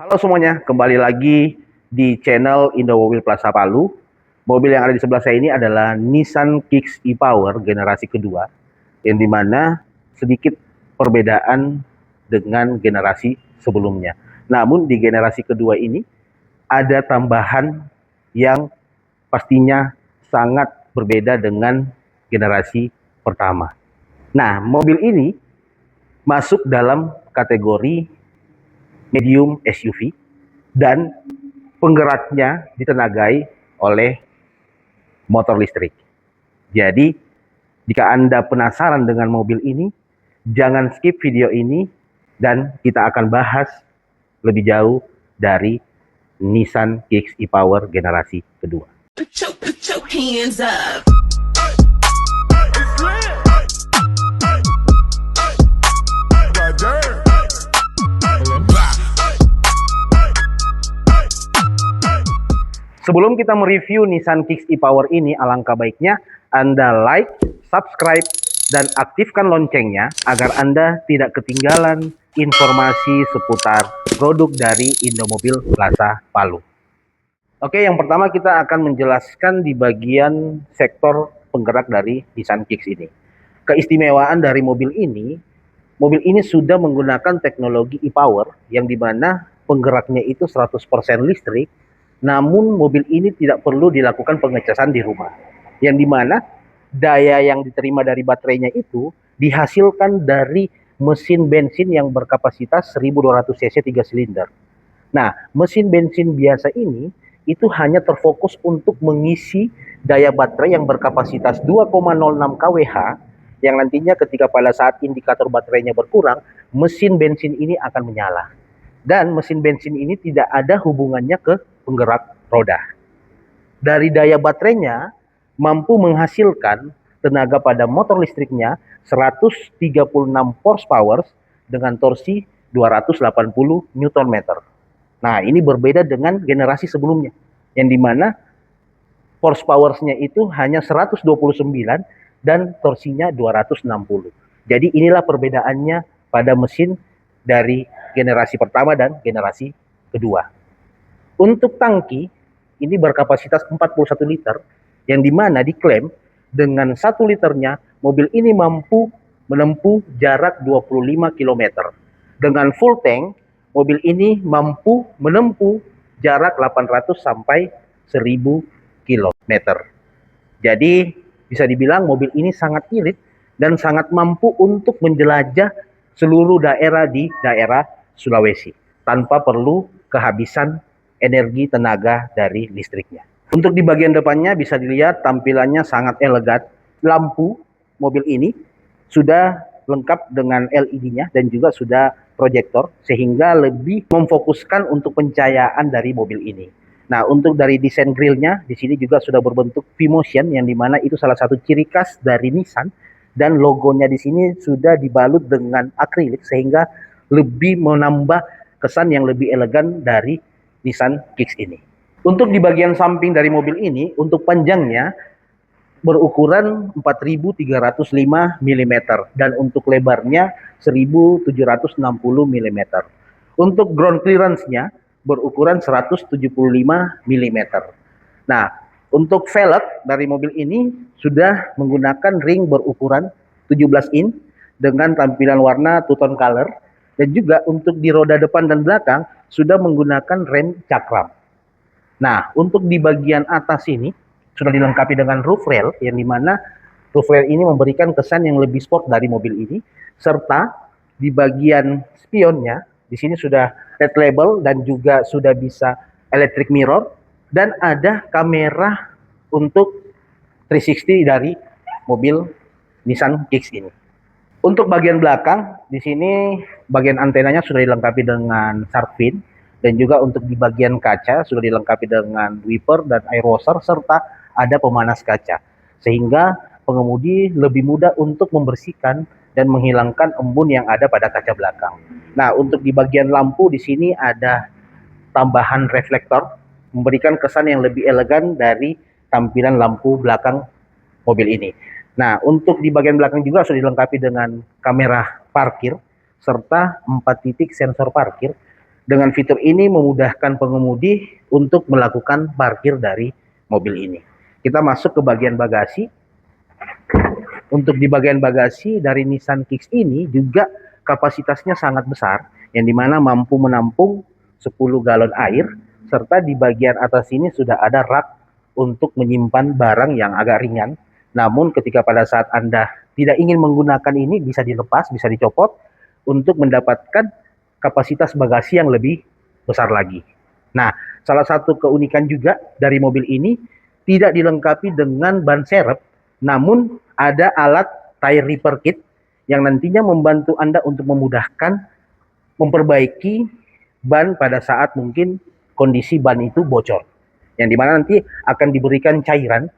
Halo semuanya, kembali lagi di channel Indo Mobil Plaza Palu. Mobil yang ada di sebelah saya ini adalah Nissan Kicks e-Power generasi kedua, yang dimana sedikit perbedaan dengan generasi sebelumnya. Namun di generasi kedua ini ada tambahan yang pastinya sangat berbeda dengan generasi pertama. Nah, mobil ini masuk dalam kategori medium SUV dan penggeraknya ditenagai oleh motor listrik. Jadi, jika Anda penasaran dengan mobil ini, jangan skip video ini dan kita akan bahas lebih jauh dari Nissan Kicks e-Power generasi kedua. Put your hands up. Sebelum kita mereview Nissan Kicks e-Power ini, alangkah baiknya Anda like, subscribe, dan aktifkan loncengnya agar Anda tidak ketinggalan informasi seputar produk dari Indomobil Plaza Palu. Oke, yang pertama kita akan menjelaskan di bagian sektor penggerak dari Nissan Kicks ini. Keistimewaan dari mobil ini sudah menggunakan teknologi e-Power yang dimana penggeraknya itu 100% listrik. Namun mobil ini tidak perlu dilakukan pengecasan di rumah, yang dimana daya yang diterima dari baterainya itu dihasilkan dari mesin bensin yang berkapasitas 1200 cc 3 silinder. Nah, mesin bensin biasa ini itu hanya terfokus untuk mengisi daya baterai yang berkapasitas 2,06 kWh, yang nantinya ketika pada saat indikator baterainya berkurang, mesin bensin ini akan menyala. Dan mesin bensin ini tidak ada hubungannya ke penggerak roda. Dari daya baterainya mampu menghasilkan tenaga pada motor listriknya 136 horsepower dengan torsi 280 Nm. Nah, ini berbeda dengan generasi sebelumnya, yang dimana horsepower-nya itu hanya 129 dan torsinya 260. Jadi inilah perbedaannya pada mesin dari generasi pertama dan generasi kedua. Untuk tangki, ini berkapasitas 41 liter, yang dimana diklaim dengan 1 liternya, mobil ini mampu menempuh jarak 25 km. Dengan full tank, mobil ini mampu menempuh jarak 800 sampai 1000 km. Jadi, bisa dibilang mobil ini sangat irit dan sangat mampu untuk menjelajah seluruh daerah di daerah Sulawesi tanpa perlu kehabisan energi tenaga dari listriknya. Untuk di bagian depannya bisa dilihat tampilannya sangat elegan. Lampu mobil ini sudah lengkap dengan LED-nya dan juga sudah proyektor, sehingga lebih memfokuskan untuk pencahayaan dari mobil ini. Nah, untuk dari desain grillnya di sini juga sudah berbentuk V-motion, yang dimana itu salah satu ciri khas dari Nissan, dan logonya di sini sudah dibalut dengan akrilik sehingga lebih menambah kesan yang lebih elegan dari Nissan Kicks ini. Untuk di bagian samping dari mobil ini, untuk panjangnya berukuran 4305 mm dan untuk lebarnya 1760 mm. Untuk ground clearance-nya berukuran 175 mm. Nah, untuk velg dari mobil ini sudah menggunakan ring berukuran 17 in dengan tampilan warna two tone color, dan juga untuk di roda depan dan belakang sudah menggunakan rem cakram. Nah, untuk di bagian atas ini sudah dilengkapi dengan roof rail, yang dimana roof rail ini memberikan kesan yang lebih sport dari mobil ini, serta di bagian spionnya di sini sudah red label dan juga sudah bisa electric mirror, dan ada kamera untuk 360 dari mobil Nissan Kicks ini. Untuk bagian belakang, di sini bagian antenanya sudah dilengkapi dengan shark fin, dan juga untuk di bagian kaca sudah dilengkapi dengan wiper dan air washer, serta ada pemanas kaca, sehingga pengemudi lebih mudah untuk membersihkan dan menghilangkan embun yang ada pada kaca belakang. Nah, untuk di bagian lampu di sini ada tambahan reflektor, memberikan kesan yang lebih elegan dari tampilan lampu belakang mobil ini. Nah, untuk di bagian belakang juga sudah dilengkapi dengan kamera parkir serta 4 titik sensor parkir, Dengan fitur ini memudahkan pengemudi untuk melakukan parkir dari mobil ini. Kita masuk ke bagian bagasi. Untuk di bagian bagasi dari Nissan Kicks ini juga kapasitasnya sangat besar, yang dimana mampu menampung 10 galon air, serta di bagian atas ini sudah ada rak untuk menyimpan barang yang agak ringan. Namun ketika pada saat Anda tidak ingin menggunakan ini, bisa dilepas, bisa dicopot untuk mendapatkan kapasitas bagasi yang lebih besar lagi. Nah, salah satu keunikan juga dari mobil ini tidak dilengkapi dengan ban serep, namun ada alat tire repair kit yang nantinya membantu Anda untuk memudahkan memperbaiki ban pada saat mungkin kondisi ban itu bocor. Yang dimana nanti akan diberikan cairan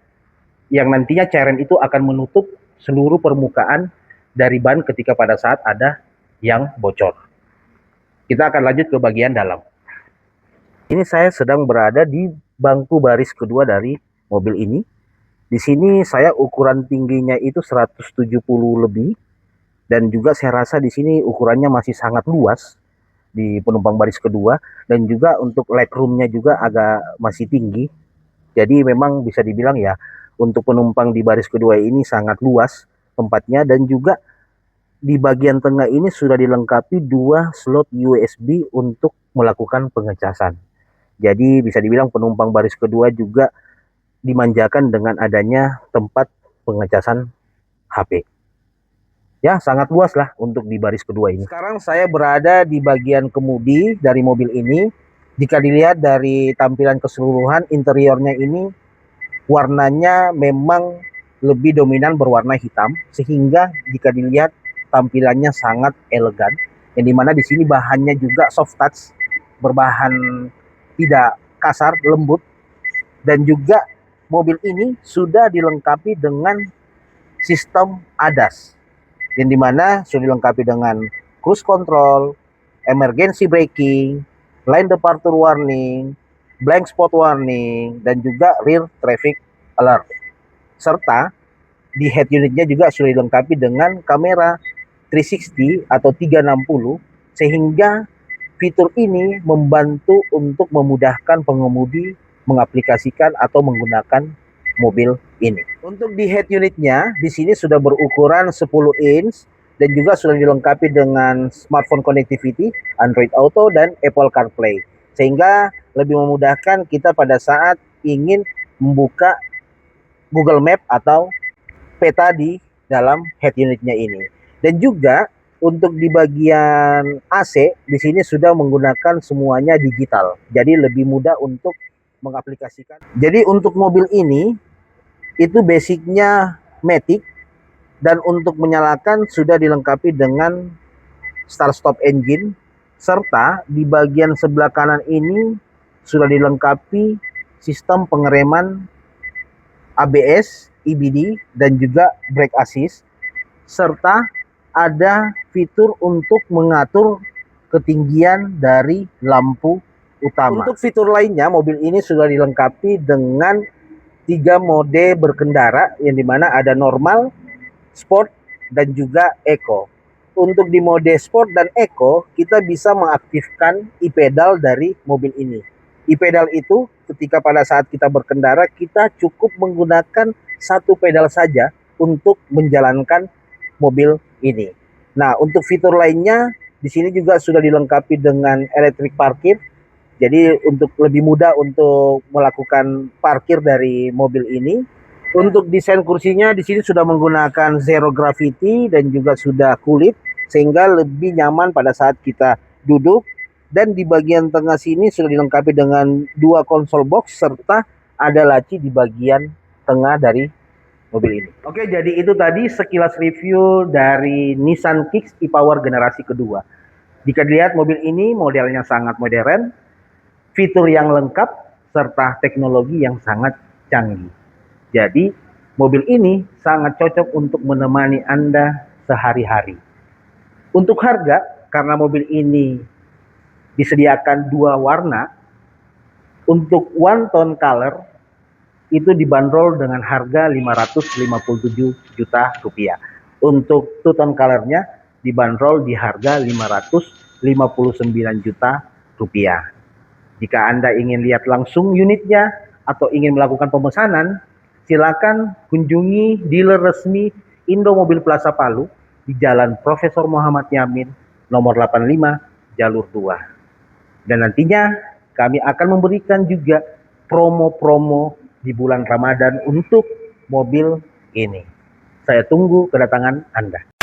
yang nantinya cairan itu akan menutup seluruh permukaan dari ban ketika pada saat ada yang bocor. Kita akan lanjut ke bagian dalam. Ini saya sedang berada di bangku baris kedua dari mobil ini. Di sini saya ukuran tingginya itu 170 lebih, dan juga saya rasa di sini ukurannya masih sangat luas di penumpang baris kedua, dan juga untuk legroomnya juga agak masih tinggi. Jadi memang bisa dibilang ya, untuk penumpang di baris kedua ini sangat luas tempatnya, dan juga di bagian tengah ini sudah dilengkapi 2 slot USB untuk melakukan pengecasan. Jadi bisa dibilang penumpang baris kedua juga dimanjakan dengan adanya tempat pengecasan HP. Ya, sangat luas lah untuk di baris kedua ini. Sekarang saya berada di bagian kemudi dari mobil ini. Jika dilihat dari tampilan keseluruhan, interiornya ini warnanya memang lebih dominan berwarna hitam, sehingga jika dilihat tampilannya sangat elegan. Yang dimana di sini bahannya juga soft touch, berbahan tidak kasar, lembut, dan juga mobil ini sudah dilengkapi dengan sistem ADAS, yang dimana sudah dilengkapi dengan cruise control, emergency braking, lane departure warning, blank spot warning, dan juga rear traffic alert. Serta di head unitnya juga sudah dilengkapi dengan kamera 360 atau 360, sehingga fitur ini membantu untuk memudahkan pengemudi mengaplikasikan atau menggunakan mobil ini. Untuk di head unitnya, di sini sudah berukuran 10 inch dan juga sudah dilengkapi dengan smartphone connectivity, Android Auto, dan Apple CarPlay. Sehingga lebih memudahkan kita pada saat ingin membuka Google Map atau peta di dalam head unitnya ini. Dan juga untuk di bagian AC, di sini sudah menggunakan semuanya digital. Jadi lebih mudah untuk mengaplikasikan. Jadi untuk mobil ini itu basicnya matic, dan untuk menyalakan sudah dilengkapi dengan start stop engine, serta di bagian sebelah kanan ini sudah dilengkapi sistem pengereman ABS, EBD, dan juga brake assist, serta ada fitur untuk mengatur ketinggian dari lampu utama. Untuk fitur lainnya, mobil ini sudah dilengkapi dengan 3 mode berkendara, yang dimana ada normal, sport, dan juga eco. Untuk di mode sport dan eco, kita bisa mengaktifkan e-pedal dari mobil ini. E-pedal itu ketika pada saat kita berkendara, kita cukup menggunakan satu pedal saja untuk menjalankan mobil ini. Nah, untuk fitur lainnya, di sini juga sudah dilengkapi dengan electric parking. Jadi untuk lebih mudah untuk melakukan parkir dari mobil ini. Untuk desain kursinya di sini sudah menggunakan zero gravity dan juga sudah kulit, sehingga lebih nyaman pada saat kita duduk. Dan di bagian tengah sini sudah dilengkapi dengan 2 konsol box, serta ada laci di bagian tengah dari mobil ini. Oke, jadi itu tadi sekilas review dari Nissan Kicks e-Power generasi kedua. Jika dilihat mobil ini modelnya sangat modern, fitur yang lengkap, serta teknologi yang sangat canggih. Jadi, mobil ini sangat cocok untuk menemani Anda sehari-hari. Untuk harga, karena mobil ini disediakan 2 warna, untuk one tone color itu dibanderol dengan harga 557 juta rupiah. Untuk two tone colornya dibanderol di harga 559 juta Jika Anda ingin lihat langsung unitnya atau ingin melakukan pemesanan, silakan kunjungi dealer resmi Indo Mobil Plaza Palu di Jalan Profesor Muhammad Yamin, nomor 85, jalur 2. Dan nantinya kami akan memberikan juga promo-promo di bulan Ramadan untuk mobil ini. Saya tunggu kedatangan Anda.